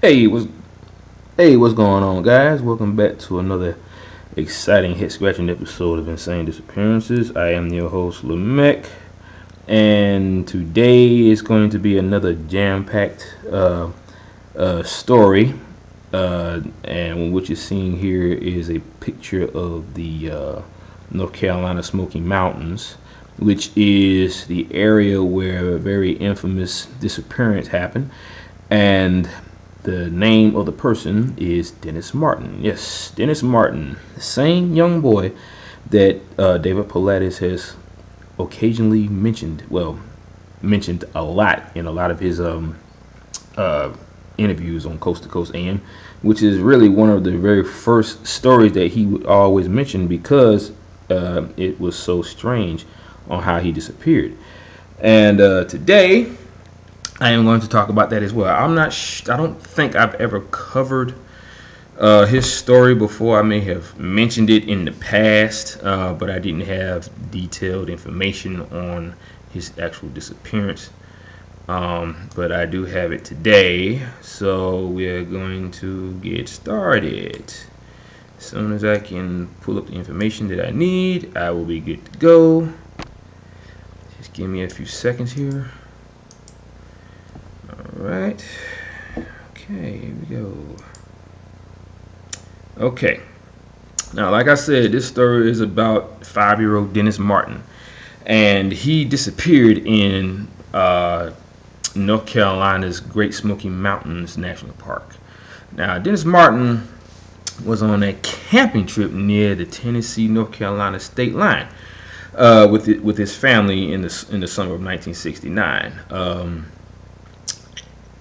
Hey, what's going on, guys? Welcome back to another exciting head scratching episode of Insane Disappearances. I am your host Lamech, and today is going to be another jam-packed story. And what you're seeing here is a picture of the North Carolina Smoky Mountains, which is the area where a very infamous disappearance happened, and the name of the person is Dennis Martin. Yes, Dennis Martin, the same young boy that David Paulides has occasionally mentioned. Well, mentioned a lot in a lot of his uh, interviews on Coast to Coast AM, which is really one of the very first stories that he would always mention because it was so strange on how he disappeared. And today I am going to talk about that as well. I don't think I've ever covered his story before. I may have mentioned it in the past, but I didn't have detailed information on his actual disappearance. But I do have it today, so we're going to get started. As soon as I can pull up the information that I need, I will be good to go. Just give me a few seconds here. Alright, okay, here we go. Okay, now like I said, this story is about 5-year-old Dennis Martin, and he disappeared in North Carolina's Great Smoky Mountains National Park. Now, Dennis Martin was on a camping trip near the Tennessee-North Carolina state line with his family in the summer of 1969.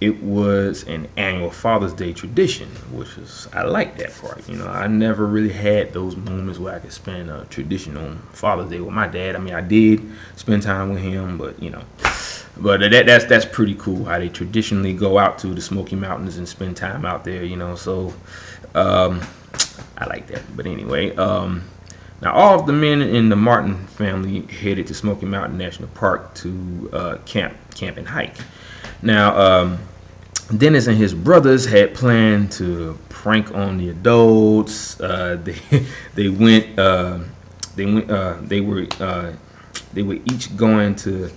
It was an annual Father's Day tradition, which is, I like that part. You know, I never really had those moments where I could spend a tradition on Father's Day with my dad. I mean, I did spend time with him, but that's pretty cool how they traditionally go out to the Smoky Mountains and spend time out there. You know, so I like that. But anyway, now all of the men in the Martin family headed to Smoky Mountain National Park to camp and hike. Now, Dennis and his brothers had planned to prank on the adults. They were each going to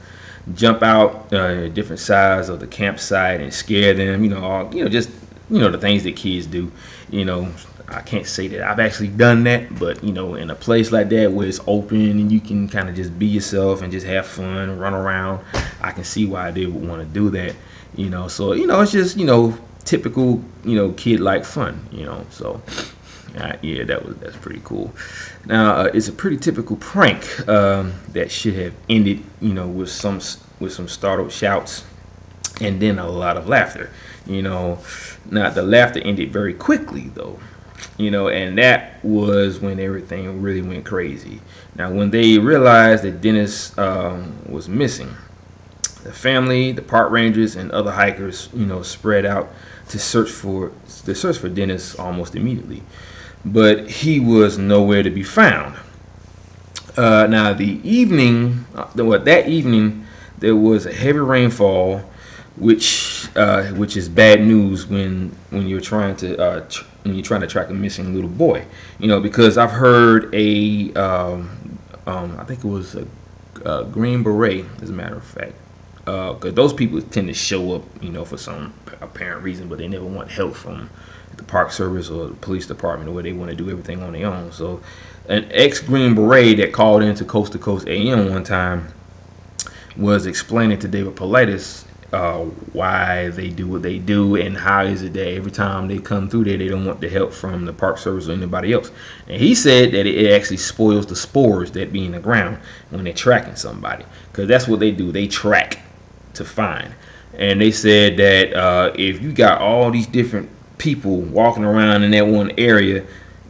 jump out different sides of the campsite and scare them. The things that kids do. You know, I can't say that I've actually done that, but in a place like that where it's open and you can kind of just be yourself and just have fun, run around, I can see why they would want to do that. So it's just typical kid-like fun. So yeah, that's pretty cool. Now it's a pretty typical prank that should have ended with some startled shouts and then a lot of laughter. Now the laughter ended very quickly though. And that was when everything really went crazy. Now, when they realized that Dennis was missing, the family, the park rangers, and other hikers, spread out to search for Dennis almost immediately. But he was nowhere to be found. Now, that evening, there was a heavy rainfall, which is bad news when you're trying to track a missing little boy. Because I've heard I think it was a Green Beret, as a matter of fact. Because those people tend to show up, for some apparent reason, but they never want help from the Park Service or the police department, where they want to do everything on their own. So, an ex-Green Beret that called into Coast to Coast AM one time was explaining to David Paulides why they do what they do and how is it that every time they come through there, they don't want the help from the Park Service or anybody else. And he said that it actually spoils the spores that be in the ground when they're tracking somebody, because that's what they do. They track to find. And they said that if you got all these different people walking around in that one area,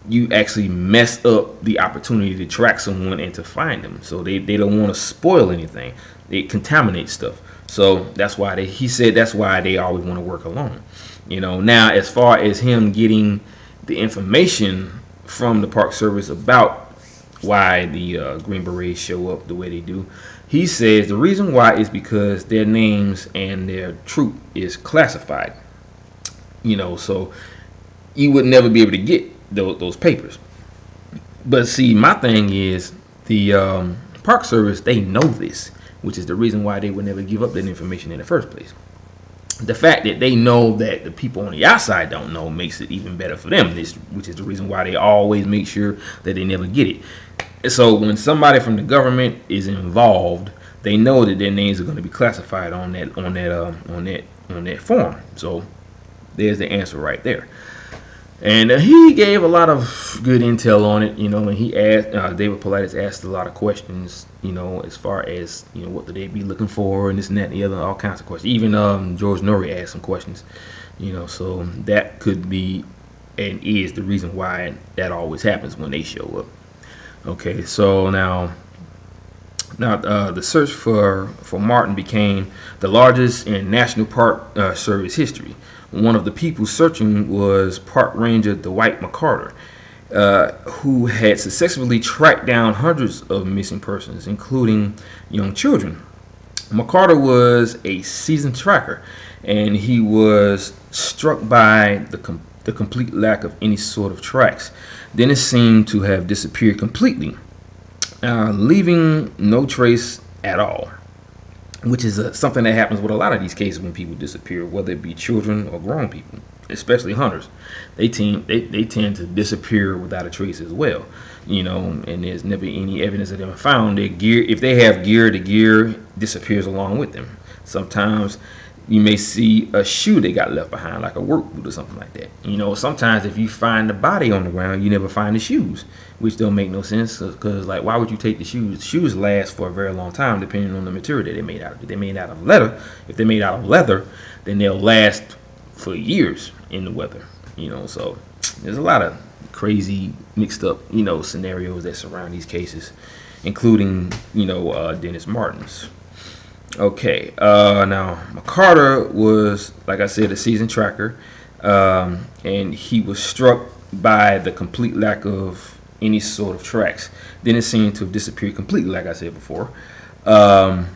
you actually mess up the opportunity to track someone and to find them. So they don't want to spoil anything. They contaminate stuff. So that's why he said that's why they always want to work alone. Now, as far as him getting the information from the Park Service about why the Green Berets show up the way they do, he says the reason why is because their names and their troop is classified. So you would never be able to get those papers. But see, my thing is the Park Service, they know this, which is the reason why they would never give up that information in the first place. The fact that they know that the people on the outside don't know makes it even better for them, which is the reason why they always make sure that they never get it. So when somebody from the government is involved, they know that their names are going to be classified on that form. So there's the answer right there. And he gave a lot of good intel on it, and he asked, David Paulides asked a lot of questions, as far as, what do they be looking for and this and that and the other, all kinds of questions. Even George Norrie asked some questions, so that could be and is the reason why that always happens when they show up. Okay, so now the search for Martin became the largest in National Park Service history. One of the people searching was Park Ranger Dwight McCarter, who had successfully tracked down hundreds of missing persons, including young children. McCarter was a seasoned tracker, and he was struck by the complete lack of any sort of tracks. Dennis seemed to have disappeared completely, leaving no trace at all, which is something that happens with a lot of these cases when people disappear, whether it be children or grown people, especially hunters. They tend to disappear without a trace as well, and there's never any evidence of them found. Their gear, if they have gear, the gear disappears along with them. Sometimes you may see a shoe that got left behind, like a work boot or something like that. Sometimes if you find the body on the ground, you never find the shoes, which don't make no sense, because like, why would you take the shoes? The shoes last for a very long time, depending on the material that they're made out of. If they're made out of leather, then they'll last for years in the weather. So there's a lot of crazy, mixed up, scenarios that surround these cases, including, Dennis Martin's. Okay, now McCarter was, like I said, a seasoned tracker, and he was struck by the complete lack of any sort of tracks. Then it seemed to have disappeared completely, like I said before. Now,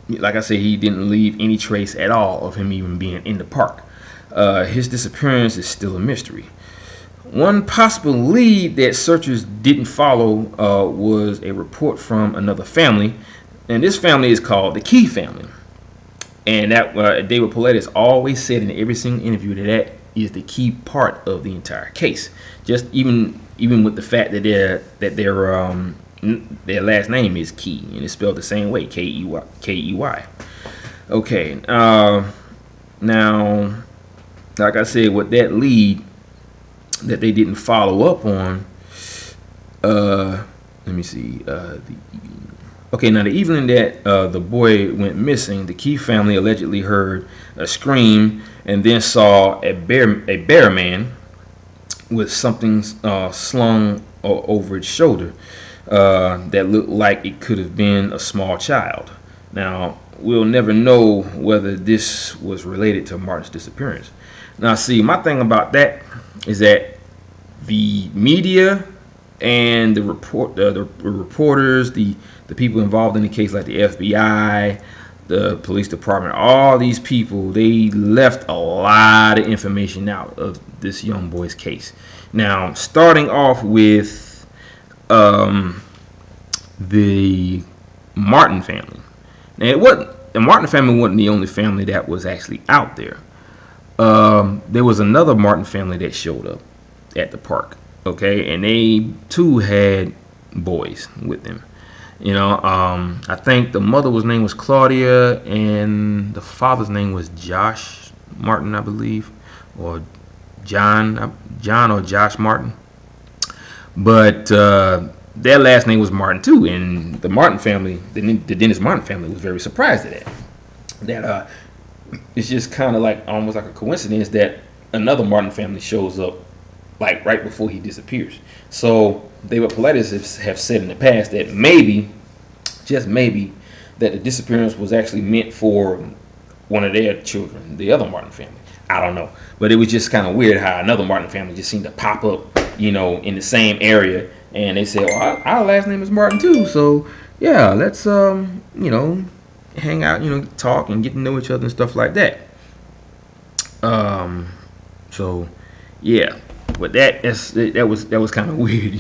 like I said, he didn't leave any trace at all of him even being in the park. His disappearance is still a mystery. One possible lead that searchers didn't follow was a report from another family. And this family is called the Key family, and that David Paulides always said in every single interview that is the key part of the entire case. Just even with the fact that their last name is Key, and it's spelled the same way, K-E-Y. Okay, now, like I said, with that lead that they didn't follow up on, let me see. Okay, now the evening that the boy went missing, the Key family allegedly heard a scream and then saw a bear man with something slung over its shoulder that looked like it could have been a small child. Now, we'll never know whether this was related to Martin's disappearance. Now, see, my thing about that is that the media and the reporters, the people involved in the case, like the FBI, the police department, all these people, they left a lot of information out of this young boy's case. Now, starting off with the Martin family. Now, the Martin family wasn't the only family that was actually out there. There was another Martin family that showed up at the park. Okay, and they too had boys with them. I think the mother's name was Claudia, and the father's name was Josh Martin, I believe, or John or Josh Martin. But their last name was Martin too, and the Martin family, the Dennis Martin family, was very surprised at that. It's just kind of like almost like a coincidence that another Martin family shows up like right before he disappears. So David Paulides have said in the past that maybe, just maybe, that the disappearance was actually meant for one of their children, the other Martin family. I don't know, but it was just kind of weird how another Martin family just seemed to pop up, in the same area, and they said, well, our last name is Martin too, so yeah, let's hang out, talk and get to know each other and stuff like that. So yeah, but that was kind of weird,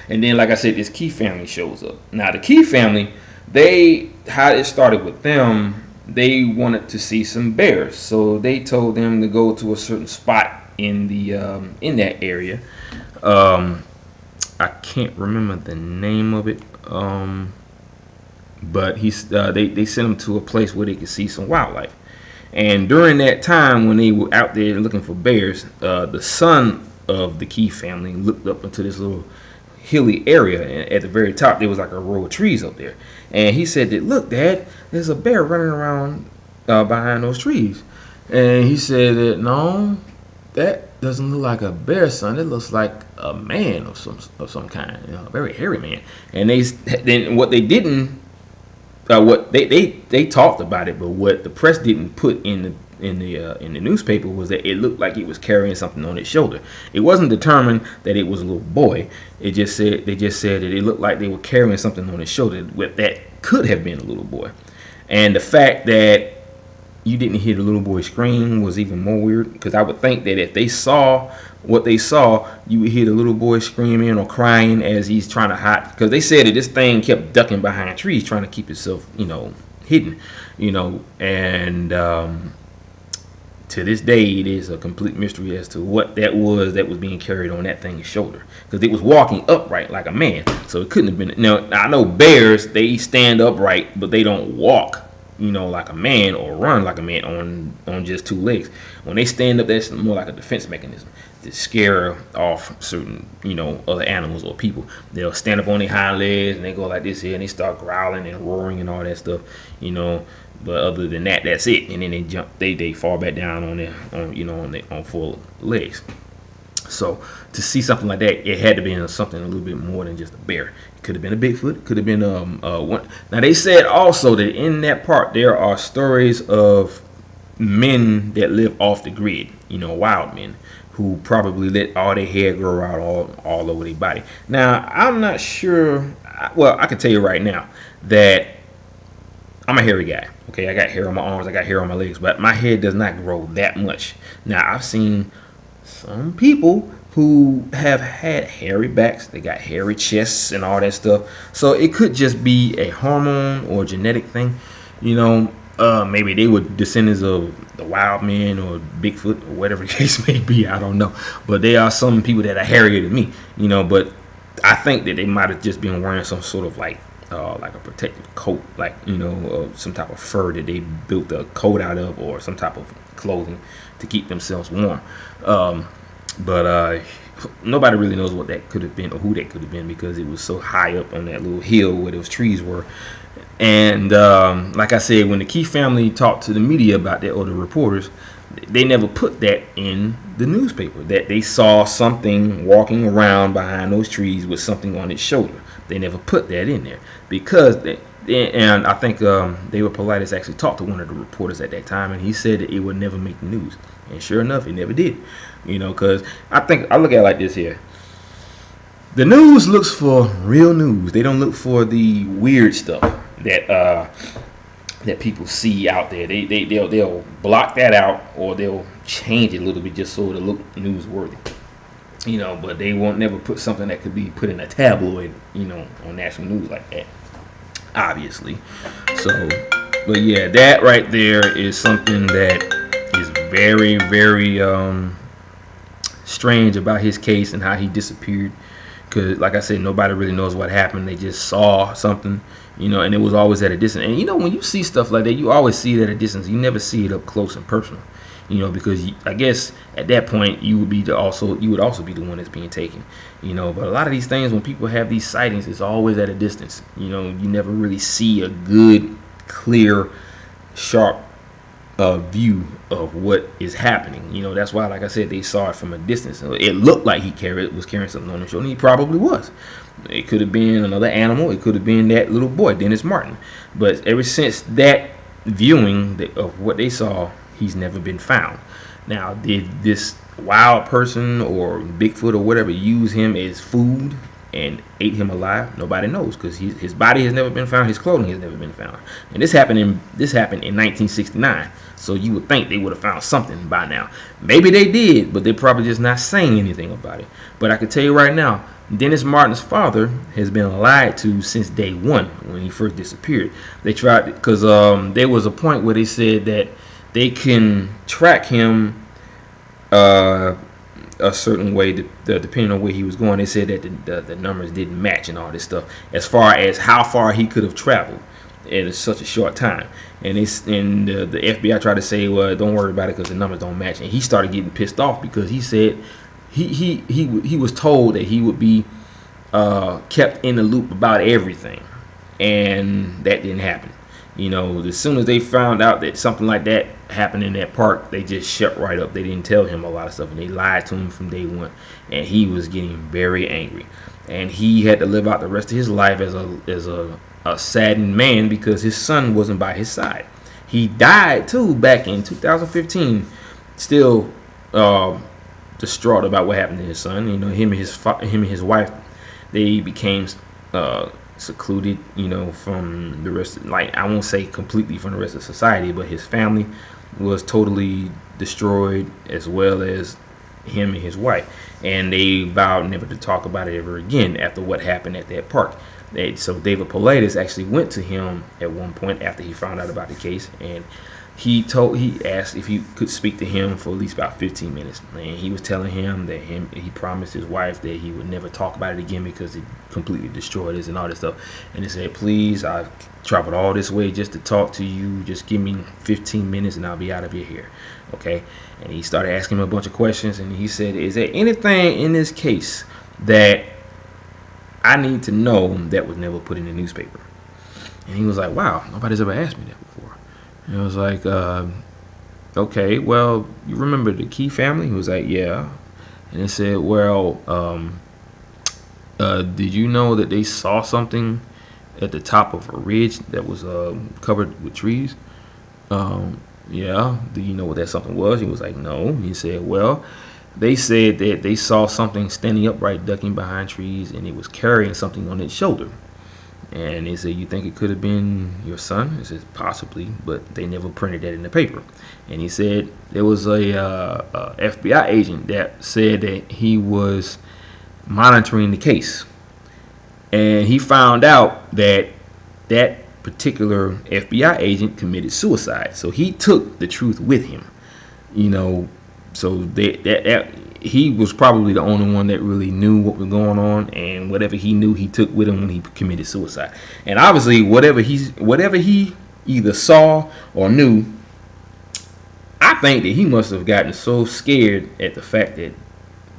And then, like I said, this Key family shows up. Now the Key family, how it started with them. They wanted to see some bears, so they told them to go to a certain spot in that area. I can't remember the name of it. But they sent them to a place where they could see some wildlife. And during that time, when they were out there looking for bears, the son of the Key family looked up into this little hilly area, and at the very top there was like a row of trees up there. And he said that, "Look, Dad, there's a bear running around behind those trees." And he said that, "No, that doesn't look like a bear, son. It looks like a man of some kind, a very hairy man." And then what they didn't, what they talked about it, but what the press didn't put in the newspaper was that it looked like it was carrying something on its shoulder. It wasn't determined that it was a little boy. They just said that it looked like they were carrying something on its shoulder that could have been a little boy. And the fact that you didn't hear the little boy scream was even more weird, because I would think that if they saw what they saw, you would hear the little boy screaming or crying as he's trying to hide, because they said that this thing kept ducking behind trees trying to keep itself hidden, and to this day it is a complete mystery as to what that was being carried on that thing's shoulder, because it was walking upright like a man, so it couldn't have been. Now I know bears, they stand upright, but they don't walk like a man or run like a man on just two legs. When they stand up, that's more like a defense mechanism to scare off certain other animals or people. They'll stand up on their hind legs and they go like this here, and they start growling and roaring and all that stuff, but other than that, that's it. And then they jump, they fall back down on full legs. So to see something like that, it had to be something a little bit more than just a bear. It could have been a Bigfoot. It could have been one. Now they said also that in that park there are stories of men that live off the grid. Wild men who probably let all their hair grow out all over their body. Now I'm not sure. Well, I can tell you right now that I'm a hairy guy. Okay, I got hair on my arms, I got hair on my legs, but my hair does not grow that much. Now I've seen some people who have had hairy backs, they got hairy chests and all that stuff. So it could just be a hormone or genetic thing. Maybe they were descendants of the wild men or Bigfoot or whatever the case may be. I don't know. But there are some people that are hairier than me, but I think that they might have just been wearing some sort of like a protective coat, like some type of fur that they built a coat out of, or some type of clothing to keep themselves warm. But nobody really knows what that could have been or who that could have been, because it was so high up on that little hill where those trees were. And like I said, when the Key family talked to the media about that, or the reporters, they never put that in the newspaper, that they saw something walking around behind those trees with something on its shoulder. They never put that in there, because and I think David Paulides actually talked to one of the reporters at that time, and he said that it would never make the news. And sure enough, it never did. Because I look at it like this here. The news looks for real news. They don't look for the weird stuff that people see out there. They'll block that out, or they'll change it a little bit just so it'll look newsworthy. But they won't never put something that could be put in a tabloid, on national news like that, obviously. So, but yeah, that right there is something that is very, very strange about his case and how he disappeared. Because, like I said, nobody really knows what happened. They just saw something, and it was always at a distance. And when you see stuff like that, you always see it at a distance. You never see it up close and personal. Because I guess at that point you would also be the one that's being taken. But a lot of these things, when people have these sightings, it's always at a distance. You never really see a good, clear, sharp view of what is happening. That's why, like I said, they saw it from a distance. It looked like he was carrying something on his shoulder, and he probably was. It could have been another animal. It could have been that little boy, Dennis Martin. But ever since that viewing of what they saw, he's never been found. Now, did this wild person or Bigfoot or whatever use him as food and ate him alive? Nobody knows, because his body has never been found, his clothing has never been found, and this happened in 1969. So you would think they would have found something by now. Maybe they did, but they're probably just not saying anything about it. But I can tell you right now, Dennis Martin's father has been lied to since day one when he first disappeared. They tried, because there was a point where they said that they can track him a certain way, depending on where he was going. They said that the numbers didn't match and all this stuff, as far as how far he could have traveled in such a short time. And the FBI tried to say, well, don't worry about it because the numbers don't match. And he started getting pissed off because he said he was told that he would be kept in the loop about everything, and that didn't happen. You know, as soon as they found out that something like that happened in that park, they just shut right up. They didn't tell him a lot of stuff, and they lied to him from day one. And he was getting very angry, and he had to live out the rest of his life as a saddened man because his son wasn't by his side. He died too back in 2015, still distraught about what happened to his son. You know, him and his wife, they became secluded, you know, from the rest of, like, I won't say completely from the rest of society, but his family was totally destroyed, as well as him and his wife, and they vowed never to talk about it ever again after what happened at that park. So David Paulides actually went to him at one point after he found out about the case, and he asked if he could speak to him for at least about 15 minutes. And he was telling him that he promised his wife that he would never talk about it again because it completely destroyed us and all this stuff. And he said, please, I've traveled all this way just to talk to you. Just give me 15 minutes and I'll be out of your hair. Okay? And he started asking him a bunch of questions, and he said, is there anything in this case that I need to know that was never put in the newspaper? And he was like, wow, nobody's ever asked me that before. And I was like, okay, well, you remember the Key family? He was like, yeah. And they said, well, did you know that they saw something at the top of a ridge that was covered with trees? Yeah. Do you know what that something was? He was like, no. He said, well, they said that they saw something standing upright, ducking behind trees, and it was carrying something on its shoulder. And they said, you think it could have been your son? He says, possibly, but they never printed that in the paper. And he said there was a FBI agent that said that he was monitoring the case, and he found out that that particular FBI agent committed suicide. So he took the truth with him, you know. So that he was probably the only one that really knew what was going on, and whatever he knew, he took with him when he committed suicide. And obviously, whatever he either saw or knew, I think that he must have gotten so scared at the fact that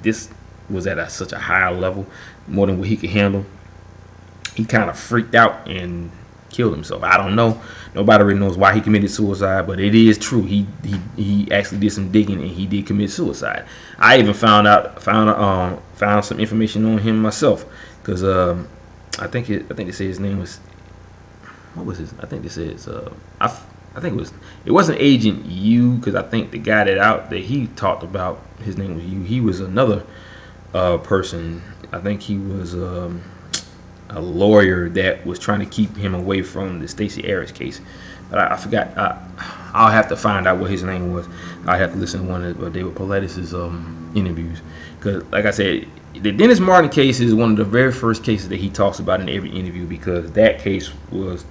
this was at such a high level, more than what he could handle. He kind of freaked out and killed himself. I don't know. Nobody really knows why he committed suicide, but it is true. He actually did some digging and he did commit suicide. I even found some information on him myself, because I think they said his name was, what was his? I think they said I think it wasn't Agent U, because I think the guy that he talked about, his name was U. He was another person. I think he was a lawyer that was trying to keep him away from the Stacey Harris case, but I forgot. I'll have to find out what his name was. I have to listen to one of David Paulides' interviews, because, like I said, the Dennis Martin case is one of the very first cases that he talks about in every interview, because that case was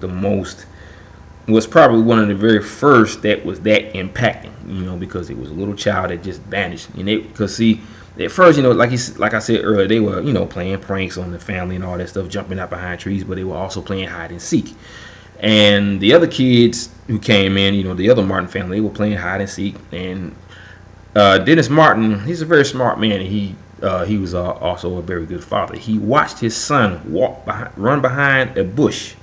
probably one of the very first that was that impacting, you know, because it was a little child that just vanished. And because see, at first, you know, like I said earlier, they were, you know, playing pranks on the family and all that stuff, jumping out behind trees, but they were also playing hide and seek. And the other kids who came in, you know, the other Martin family, they were playing hide and seek. And Dennis Martin, he's a very smart man, and he was also a very good father. He watched his son run behind a bush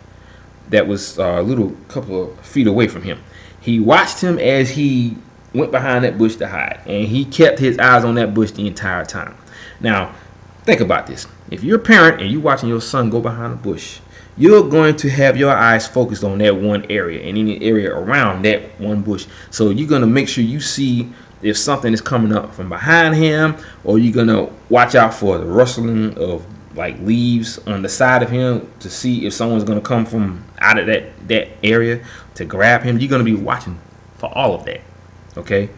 that was a little couple of feet away from him. He watched him as he went behind that bush to hide, and he kept his eyes on that bush the entire time. Now, think about this. If you're a parent and you're watching your son go behind a bush, you're going to have your eyes focused on that one area and any area around that one bush. So you're going to make sure you see if something is coming up from behind him, or you're going to watch out for the rustling of like leaves on the side of him to see if someone's gonna come from out of that area to grab him. You're gonna be watching for all of that. Okay.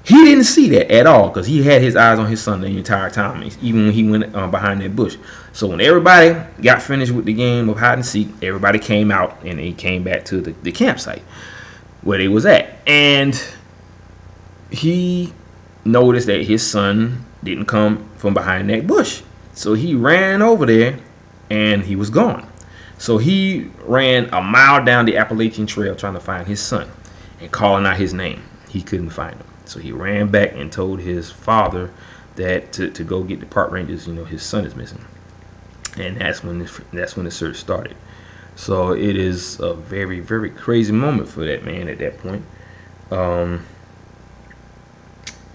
He didn't see that at all because he had his eyes on his son the entire time, even when he went behind that bush. So when everybody got finished with the game of hide and seek, everybody came out and they came back to the campsite where they was at. And he noticed that his son didn't come from behind that bush. So he ran over there and he was gone. So he ran a mile down the Appalachian Trail trying to find his son and calling out his name. He couldn't find him. So he ran back and told his father that to go get the park rangers. His son is missing, and that's when the search started. So it is a very, very crazy moment for that man at that point.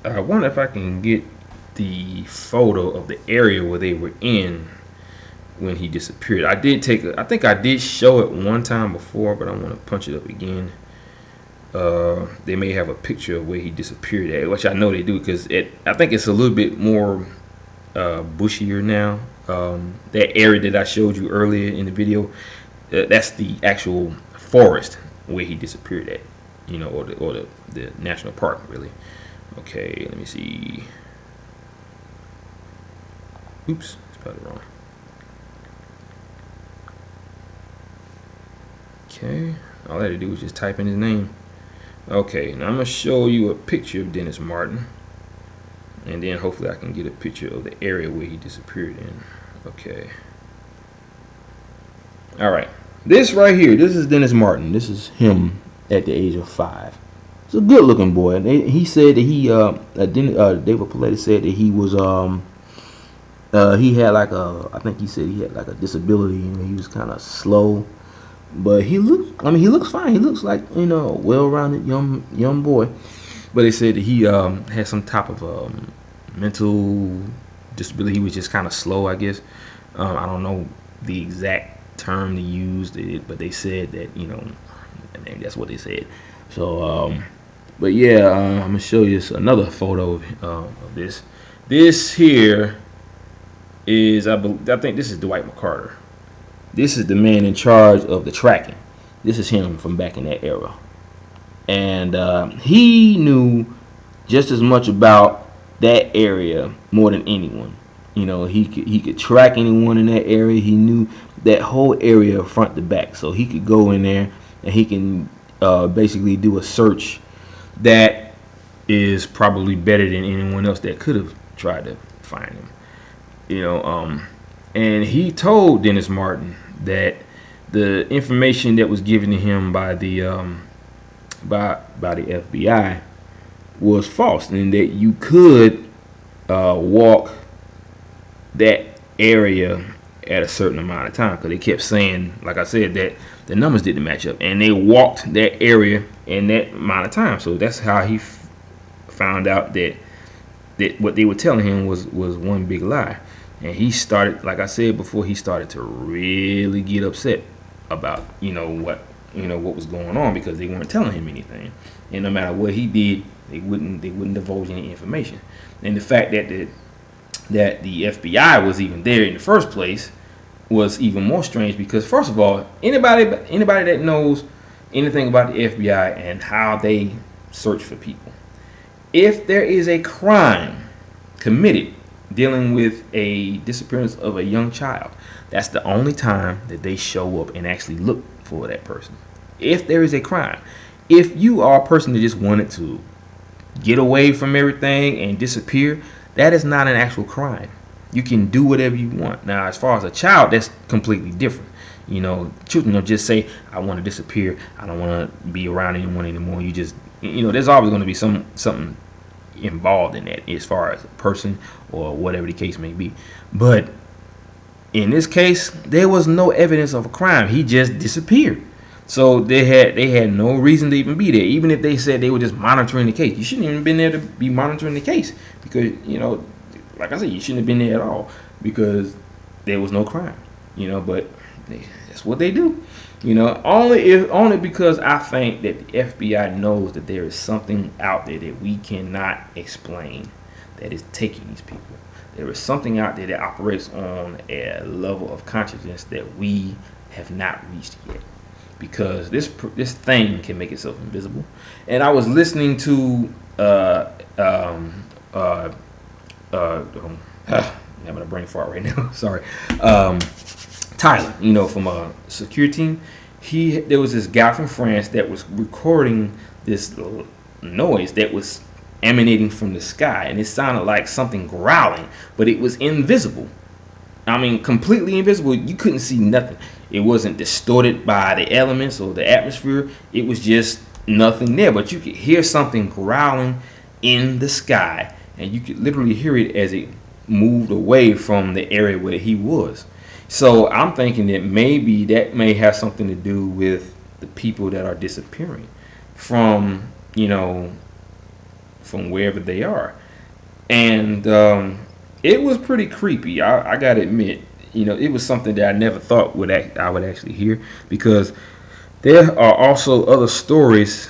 I wonder if I can get the photo of the area where they were in when he disappeared. I think I did show it one time before, but I want to punch it up again. They may have a picture of where he disappeared at, which I know they do because I think it's a little bit more bushier now. That area that I showed you earlier in the video, that's the actual forest where he disappeared at, or the national park, really. Okay, let me see. Oops, spelled it wrong. Okay, all I had to do was just type in his name. Okay, now I'm going to show you a picture of Dennis Martin, and then hopefully I can get a picture of the area where he disappeared in. Okay. Alright, this right here, this is Dennis Martin. This is him at the age of 5. It's a good looking boy. He said that David Paulides said that he was, he had like I think he said he had like a disability and he was kind of slow. But he looks fine. He looks like, a well-rounded young boy. But they said that he had some type of mental disability. He was just kind of slow, I guess. I don't know the exact term they used, but they said that, that's what they said. So, but yeah, I'm going to show you another photo of this. This here is, I think this is Dwight McCarter. This is the man in charge of the tracking. This is him from back in that era. And he knew just as much about that area more than anyone. He could track anyone in that area. He knew that whole area front to back. So he could go in there and he can basically do a search that is probably better than anyone else that could have tried to find him. And he told Dennis Martin that the information that was given to him by the FBI was false, and that you could walk that area at a certain amount of time, because they kept saying, like I said, that the numbers didn't match up, and they walked that area in that amount of time. So that's how he found out that what they were telling him was one big lie. And he started, like I said before, he started to really get upset about what was going on, because they weren't telling him anything, and no matter what he did, they wouldn't divulge any information. And the fact that the FBI was even there in the first place was even more strange, because first of all, anybody that knows anything about the FBI and how they search for people, if there is a crime committed dealing with a disappearance of a young child, that's the only time that they show up and actually look for that person. If there is a crime, if you are a person that just wanted to get away from everything and disappear, that is not an actual crime. You can do whatever you want. Now, as far as a child, that's completely different. Children don't just say, I want to disappear, I don't want to be around anyone anymore. You just, there's always going to be something involved in that, as far as a person or whatever the case may be. But in this case, there was no evidence of a crime. He just disappeared. So they had no reason to even be there. Even if they said they were just monitoring the case, you shouldn't even been there to be monitoring the case, because like I said, you shouldn't have been there at all, because there was no crime. But that's what they do. Only because I think that the FBI knows that there is something out there that we cannot explain, that is taking these people. There is something out there that operates on a level of consciousness that we have not reached yet, because this thing can make itself invisible. And I was listening to I'm having a brain fart right now. Sorry. Tyler, from Secure Team. There was this guy from France that was recording this noise that was emanating from the sky, and it sounded like something growling, but it was invisible. I mean, completely invisible. You couldn't see nothing. It wasn't distorted by the elements or the atmosphere. It was just nothing there, but you could hear something growling in the sky, and you could literally hear it as it moved away from the area where he was. So I'm thinking that maybe that may have something to do with the people that are disappearing from from wherever they are. And it was pretty creepy. I gotta admit, it was something that I never thought I would actually hear, because there are also other stories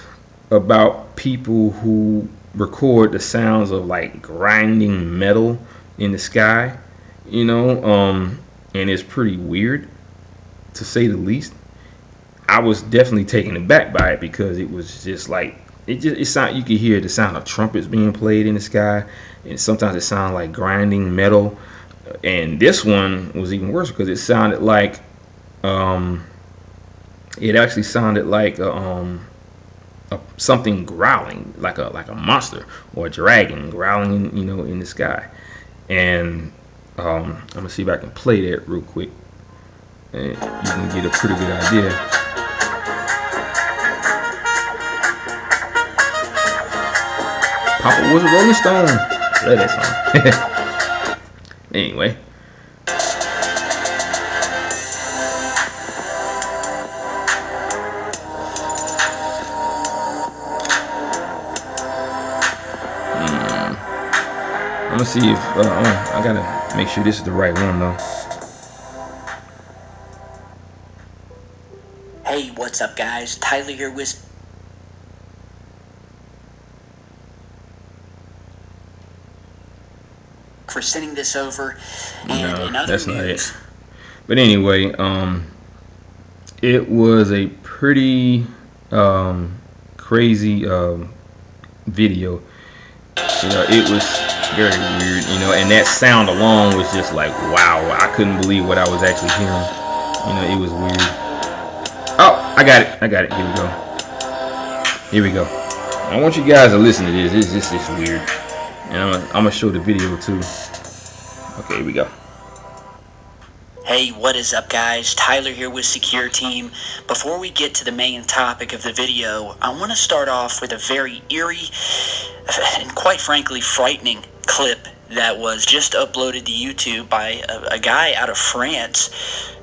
about people who record the sounds of like grinding metal in the sky, and it's pretty weird, to say the least. I was definitely taken aback by it, because it was just like it sound, you could hear the sound of trumpets being played in the sky, and sometimes it sounded like grinding metal. And this one was even worse, because it sounded like it actually sounded like something growling, like a monster or a dragon growling, in the sky. And I'm gonna see if I can play that real quick, and you can get a pretty good idea. Papa was a Rolling Stone. I love that song. Anyway. I'm gonna see if I gotta make sure this is the right one though. Hey, what's up, guys? Tyler here with for sending this over. And no, in other that's news, not it. But anyway, it was a pretty crazy video. It was very weird, and that sound alone was just like, wow, I couldn't believe what I was actually hearing. It was weird. Oh, I got it. Here we go. I want you guys to listen to this. It's just weird. And I'm gonna show the video too. Okay, here we go. Hey, what is up, guys? Tyler here with Secure Team. Before we get to the main topic of the video, I want to start off with a very eerie and quite frankly frightening clip that was just uploaded to YouTube by a guy out of France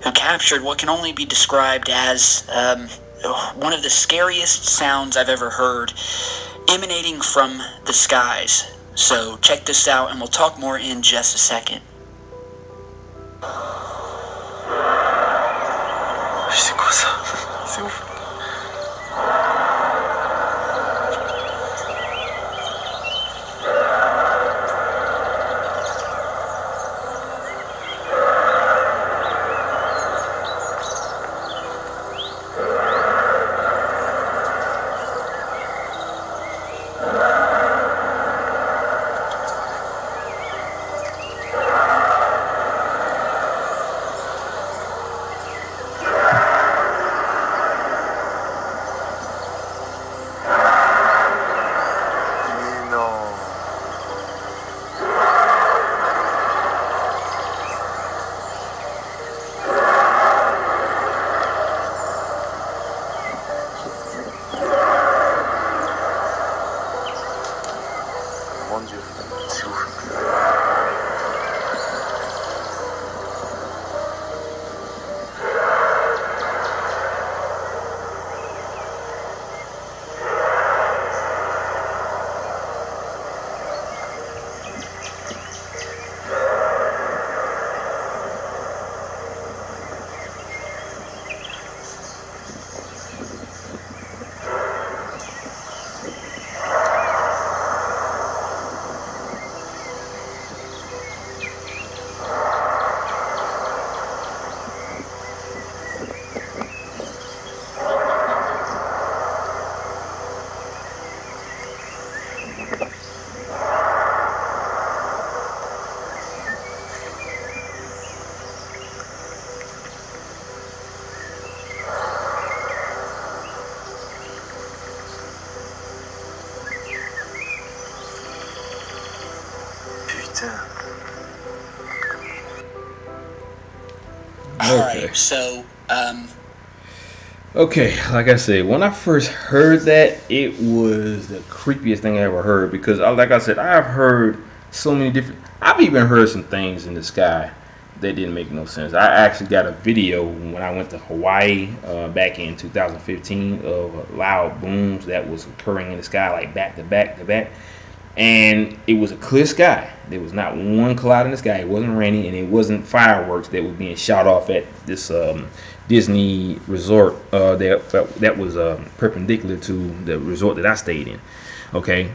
who captured what can only be described as one of the scariest sounds I've ever heard emanating from the skies. So check this out, and we'll talk more in just a second. C'est quoi ça? C'est ouf. tuned. All Okay. right, so Okay, like I said, when I first heard that, it was the creepiest thing I ever heard because, like I said, I've heard so many different. I've even heard some things in the sky that didn't make no sense. I actually got a video when I went to Hawaii back in 2015 of loud booms that was occurring in the sky, like back to back to back, and it was a clear sky. There was not one cloud in the sky. It wasn't raining, and it wasn't fireworks that were being shot off at this Disney resort that was perpendicular to the resort that I stayed in. Okay,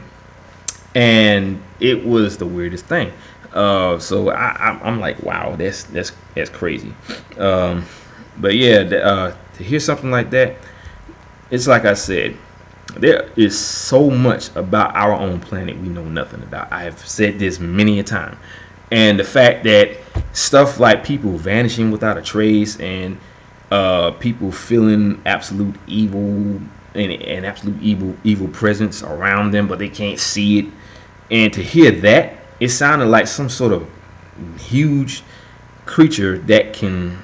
and it was the weirdest thing. So I'm like, wow, that's crazy. But yeah, to hear something like that, it's like I said. There is so much about our own planet we know nothing about. I have said this many a time. And the fact that stuff like people vanishing without a trace and people feeling absolute evil and absolute evil presence around them, but they can't see it. And to hear that, it sounded like some sort of huge creature that can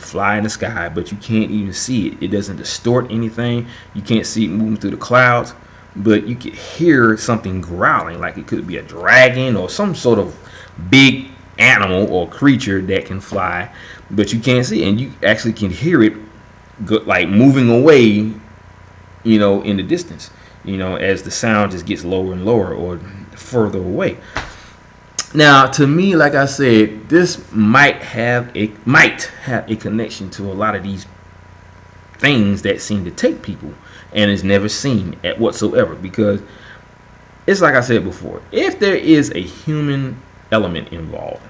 fly in the sky, but you can't even see it. It doesn't distort anything. You can't see it moving through the clouds, but you can hear something growling, like it could be a dragon or some sort of big animal or creature that can fly, but you can't see it. And you actually can hear it like moving away, in the distance, as the sound just gets lower and lower or further away. Now, to me, like I said, this might have a connection to a lot of these things that seem to take people and is never seen at whatsoever. Because it's like I said before, if there is a human element involved,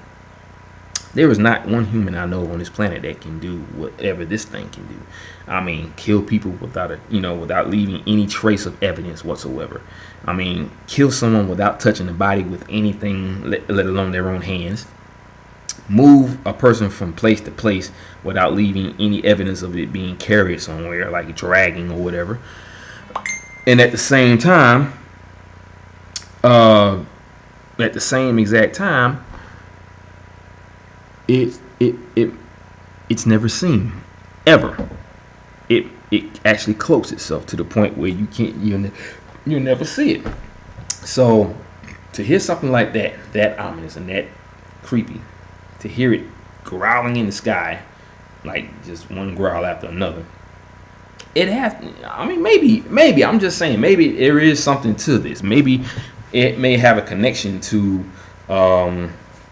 there is not one human I know on this planet that can do whatever this thing can do. I mean, kill people without leaving any trace of evidence whatsoever. I mean, kill someone without touching the body with anything, let alone their own hands. Move a person from place to place without leaving any evidence of it being carried somewhere, like dragging or whatever. And at the same time, at the same exact time, it's never seen ever. It actually cloaks itself to the point where you'll never see it. So to hear something like that ominous and that creepy, to hear it growling in the sky, like just one growl after another, it has. I mean, maybe I'm just saying, maybe there is something to this. Maybe it may have a connection to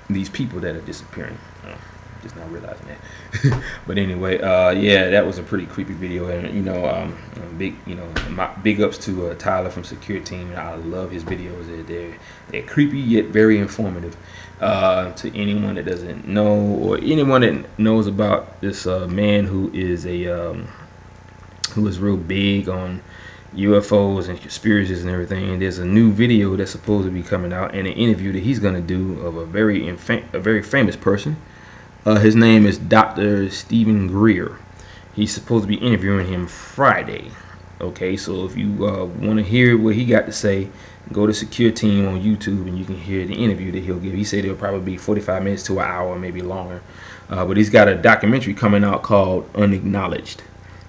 these people that are disappearing. Just not realizing that. But anyway, yeah, that was a pretty creepy video, and big ups to Tyler from Secure Team. I love his videos. They're creepy yet very informative. To anyone that doesn't know, or anyone that knows about this man who is real big on UFOs and conspiracies and everything. There's a new video that's supposed to be coming out, and an interview that he's gonna do of a very famous person. His name is Dr. Stephen Greer. He's supposed to be interviewing him Friday. Okay, so if you want to hear what he got to say, go to Secure Team on YouTube and you can hear the interview that he'll give. He said it'll probably be 45 minutes to an hour, maybe longer. But he's got a documentary coming out called Unacknowledged.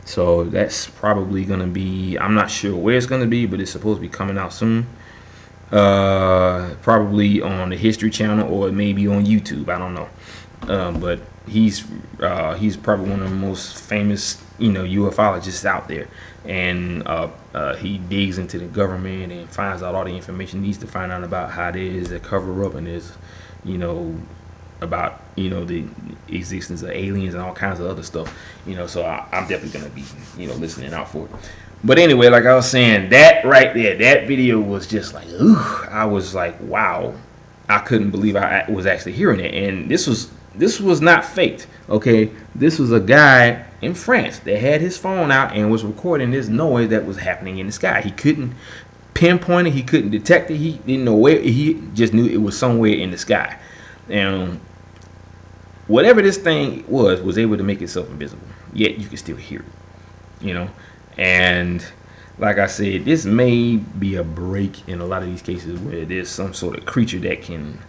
So that's probably going to be, I'm not sure where it's going to be, but it's supposed to be coming out soon. Probably on the History Channel or maybe on YouTube. I don't know. But he's probably one of the most famous, ufologists out there, and he digs into the government and finds out all the information he needs to find out about how there is a cover up and there's, about the existence of aliens and all kinds of other stuff. So I'm definitely gonna be listening out for it. But anyway, like I was saying, that right there, that video was just like, ooh, I was like, wow, I couldn't believe I was actually hearing it, and this was not faked. Okay, this was a guy in France that had his phone out and was recording this noise that was happening in the sky. He couldn't pinpoint it, he couldn't detect it, he didn't know where, he just knew it was somewhere in the sky. And whatever this thing was able to make itself invisible, yet you could still hear it. And like I said, this may be a break in a lot of these cases where there's some sort of creature that can,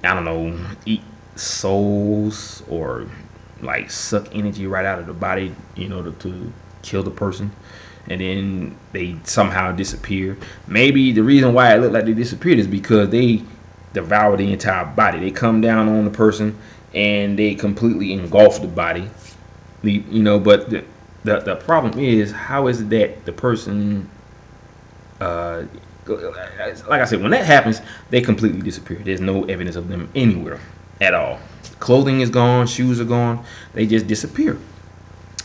I don't know, eat souls or like suck energy right out of the body, to kill the person, and then they somehow disappear. Maybe the reason why it looked like they disappeared is because they devour the entire body. They come down on the person and they completely engulf the body. But the problem is, how is it that the person, like I said, when that happens, they completely disappear. There's no evidence of them anywhere at all. Clothing is gone, shoes are gone, they just disappear.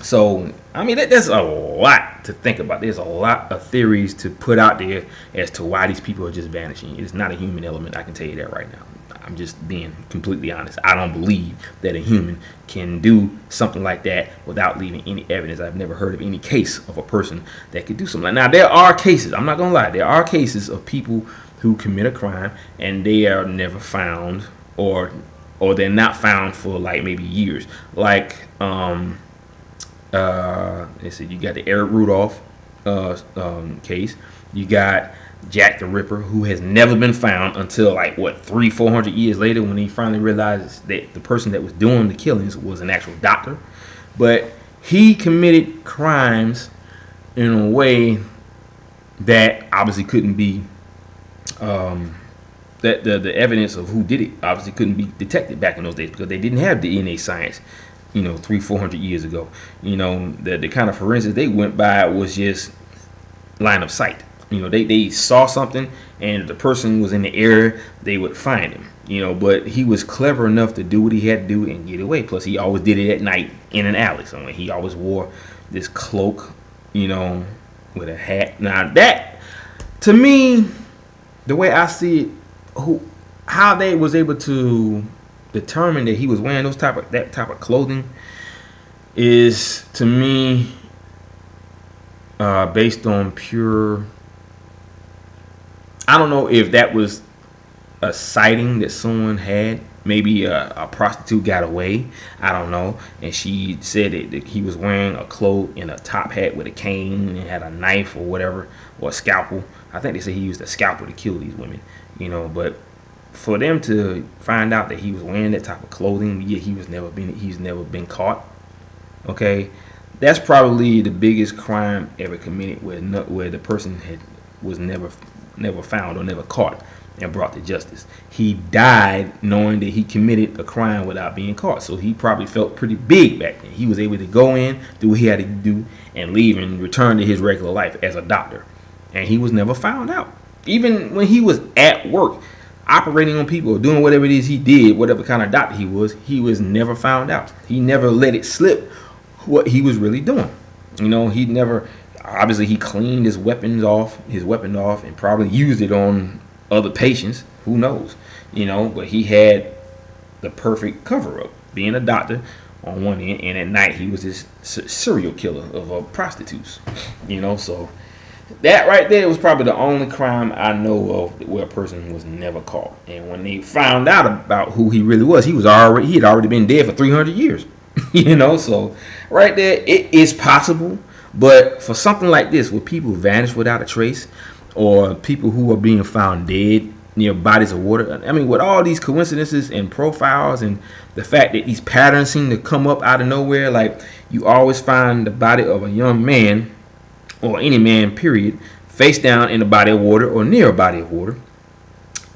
So, I mean, there's a lot to think about. There's a lot of theories to put out there as to why these people are just vanishing. It's not a human element, I can tell you that right now. I'm just being completely honest. I don't believe that a human can do something like that without leaving any evidence. I've never heard of any case of a person that could do something like that. Now, there are cases, I'm not going to lie, there are cases of people who commit a crime and they are never found, or they're not found for like maybe years. Like, let's see, you got the Eric Rudolph case. You got Jack the Ripper, who has never been found until like 300-400 years later, when he finally realized that the person that was doing the killings was an actual doctor. But he committed crimes in a way that obviously couldn't be that the evidence of who did it obviously couldn't be detected back in those days, because they didn't have DNA science 300-400 years ago. The kind of forensics they went by was just line of sight. They saw something and if the person was in the area, they would find him. But he was clever enough to do what he had to do and get away. Plus, he always did it at night in an alley somewhere. He always wore this cloak, with a hat. Now that, to me, the way I see it, how they was able to determine that he was wearing that type of clothing is, to me, based on pure, I don't know if that was a sighting that someone had. Maybe a prostitute got away, I don't know, and she said that he was wearing a cloak and a top hat with a cane and had a knife or whatever, or a scalpel. I think they said he used a scalpel to kill these women, but for them to find out that he was wearing that type of clothing, yet he's never been caught. Okay, that's probably the biggest crime ever committed, where the person was never found or never caught and brought to justice. He died knowing that he committed a crime without being caught. So he probably felt pretty big back then. He was able to go in, do what he had to do, and leave and return to his regular life as a doctor. And he was never found out. Even when he was at work, operating on people, doing whatever it is he did, whatever kind of doctor he was never found out. He never let it slip what he was really doing. He never, obviously he cleaned his weapon off and probably used it on other patients, who knows, but he had the perfect cover up, being a doctor on one end, and at night he was this serial killer of prostitutes, so that right there was probably the only crime I know of where a person was never caught. And when they found out about who he really was, he had already been dead for 300 years. So right there, it is possible. But for something like this, where people vanish without a trace, or people who are being found dead near bodies of water, I mean, with all these coincidences and profiles, and the fact that these patterns seem to come up out of nowhere, like you always find the body of a young man, or any man, period, face down in a body of water or near a body of water,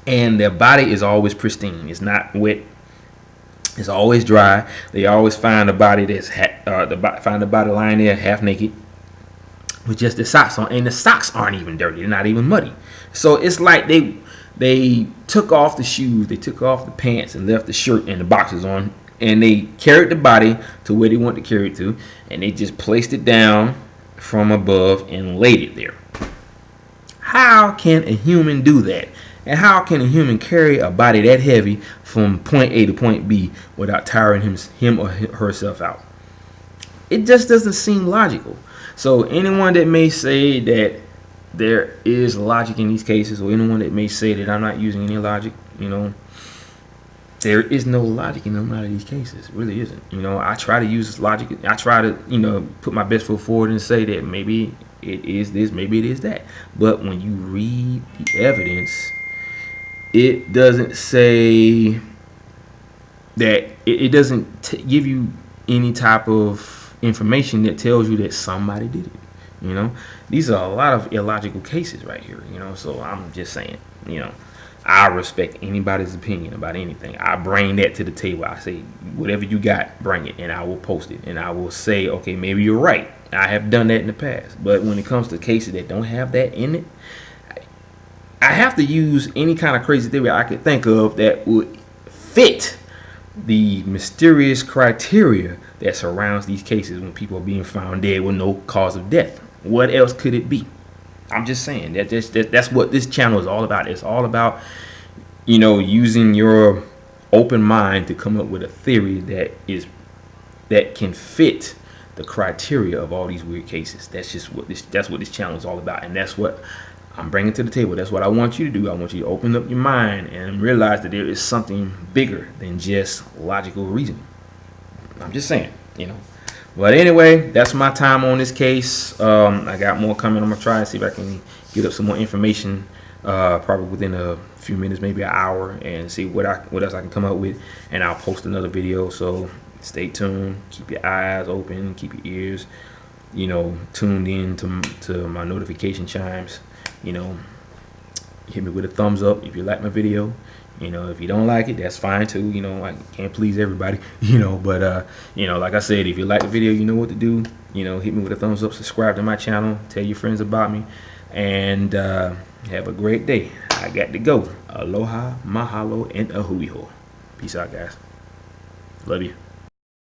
and their body is always pristine. It's not wet. It's always dry. They always find the body find the body lying there half naked with just the socks on, and the socks aren't even dirty. They're not even muddy. So it's like they took off the shoes, they took off the pants, and left the shirt and the boxers on, and they carried the body to where they wanted to carry it to, and they just placed it down from above and laid it there. How can a human do that? And how can a human carry a body that heavy from point A to point B without tiring him or herself out? It just doesn't seem logical. So anyone that may say that there is logic in these cases, or anyone that may say that I'm not using any logic, there is no logic in a lot of these cases. It really isn't. I try to use logic. I try to, put my best foot forward and say that maybe it is this, maybe it is that. But when you read the evidence, it doesn't say that, it doesn't give you any type of information that tells you that somebody did it. You know, these are a lot of illogical cases right here. You know, so I'm just saying, you know, I respect anybody's opinion about anything. I bring that to the table. I say, whatever you got, bring it, and I will post it, and I will say, okay, maybe you're right. I have done that in the past. But when it comes to cases that don't have that in it, I have to use any kind of crazy theory I could think of that would fit the mysterious criteria that surrounds these cases when people are being found dead with no cause of death. What else could it be? I'm just saying that's what this channel is all about. It's all about, you know, using your open mind to come up with a theory that can fit the criteria of all these weird cases. That's what this channel is all about, and that's what I'm bringing to the table. That's what I want you to do. I want you to open up your mind and realize that there is something bigger than just logical reasoning. I'm just saying, you know. But anyway, that's my time on this case. I got more coming. I'm gonna try and see if I can get up some more information, probably within a few minutes, maybe an hour, and see what else I can come up with. And I'll post another video. So stay tuned. Keep your eyes open. Keep your ears, you know, tuned in to my notification chimes. You know, hit me with a thumbs up if you like my video. You know, if you don't like it, that's fine too. You know, I can't please everybody, you know, but you know, like I said, if you like the video, you know what to do. You know, hit me with a thumbs up, subscribe to my channel, tell your friends about me, and have a great day. I got to go. Aloha, mahalo, and ahuiho. Peace out, guys. Love you.